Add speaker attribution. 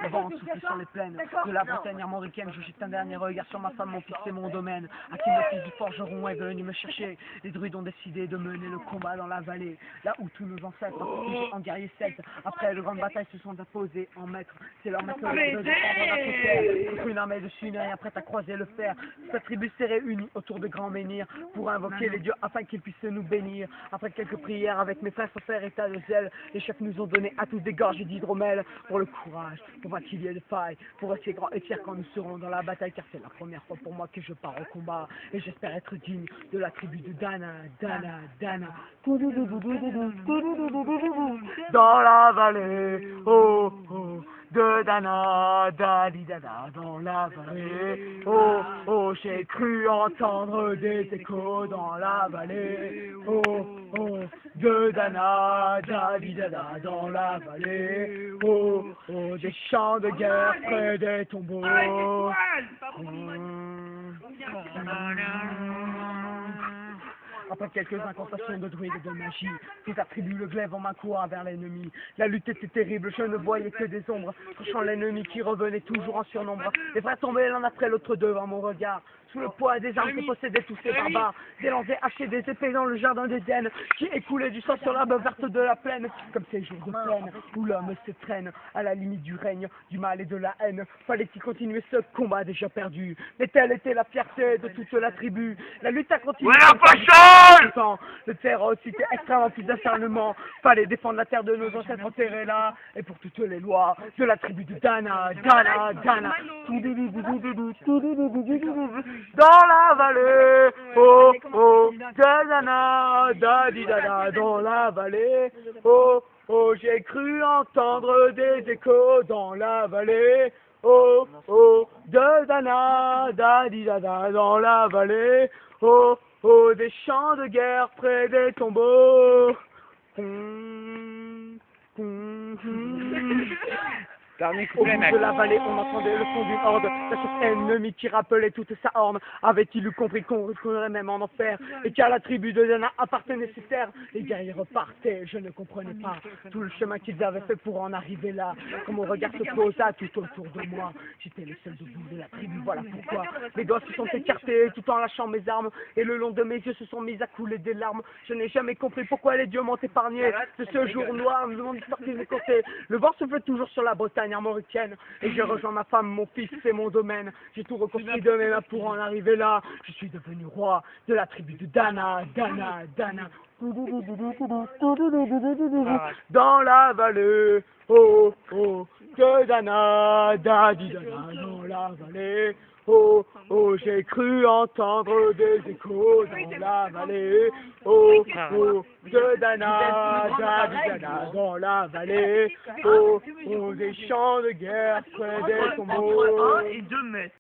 Speaker 1: Le vent souffle sur les plaines de la Bretagne armoricaine. Je jette un dernier regard sur ma femme, mon fils et mon domaine. À qui le fils du forgeron est venu me chercher. Les druides ont décidé de mener le combat dans la vallée, là où tous nos ancêtres, en guerriers celtes, après de grandes batailles, se sont imposés en maîtres. C'est leur méthode de défendre la terre contre une armée de Sunériens prête à croiser le fer. Sa tribu s'est réunie autour de grands menhirs pour invoquer les dieux afin qu'ils puissent nous bénir. Après quelques prières avec mes frères, sans faire état de zèle, les chefs nous ont donné à tous des gorgées d'hydromel pour le courage, pour pas qu'il y ait de faille, pour rester grand et fier quand nous serons dans la bataille, car c'est la première fois pour moi que je pars au combat et j'espère être digne de la tribu de Dana, Dana, Dana. Dans la vallée, oh oh, de Dana, Dali Dana, dans la vallée, oh oh, j'ai cru entendre des échos dans la vallée, oh oh, de Dana, Dali Dana, dans la vallée, oh oh, des champs de guerre près des tombeaux. Après quelques incantations de druides et de magie, ils attribuent le glaive en main courant vers l'ennemi. La lutte était terrible, je ne voyais que des ombres, touchant l'ennemi qui revenait toujours en surnombre. Les frères tombaient l'un après l'autre devant mon regard, sous le poids des armes que possédaient tous ces barbares. Des lancers hachés, des épées dans le jardin d'Éden, qui écoulaient du sang sur l'herbe verte de la plaine, comme ces jours de plaine, où l'homme se traîne à la limite du règne, du mal et de la haine. Fallait-il continuer ce combat déjà perdu? Mais telle était la fierté de toute la tribu. La lutte a continué. Le terreau c'était extrêmement plus d'acharnement. Fallait défendre la terre de nos ancêtres enterrés là. Et pour toutes les lois de la tribu de Dana, Dana, Dana. Dans la vallée, oh oh, de Dana, Dadi Dana. Dans la vallée, oh oh, j'ai cru entendre des échos dans la vallée. Oh oh, de Dana, Dadi Dana. Dans la vallée, oh oh, des champs de guerre près des tombeaux.
Speaker 2: Dernier
Speaker 1: Au
Speaker 2: couplet,
Speaker 1: bout
Speaker 2: mec.
Speaker 1: de la vallée, on entendait le son d'une horde, la chasse ennemie qui rappelait toute sa horde. Avait-il eu compris qu'on retournerait même en enfer, et qu'à la tribu de Dana appartenait ces terres? Les guerriers repartaient, je ne comprenais pas tout le chemin qu'ils avaient fait pour en arriver là. Quand mon regard se posa tout autour de moi, j'étais le seul debout de la tribu, voilà pourquoi. Les gosses se sont écartés tout en lâchant mes armes, et le long de mes yeux se sont mis à couler des larmes. Je n'ai jamais compris pourquoi les dieux m'ont épargné de ce jour noir, de mon histoire qu'ils m'ont conté. Le vent souffle toujours sur la Bretagne armoricaine, et j'ai rejoint ma femme, mon fils et mon domaine. J'ai tout reconstruit de mes mains pour en arriver là. Je suis devenu roi de la tribu de Dana, Dana, Dana. Dans la vallée, oh oh, de Dana, Dadi Dana. Dans la vallée, oh oh, j'ai cru entendre des échos dans la vallée, oh oh, de Dana, Dadi Dana. Dans la vallée, oh oh, des champs de guerre près des tombeaux.
Speaker 2: 1 et 2 mètres.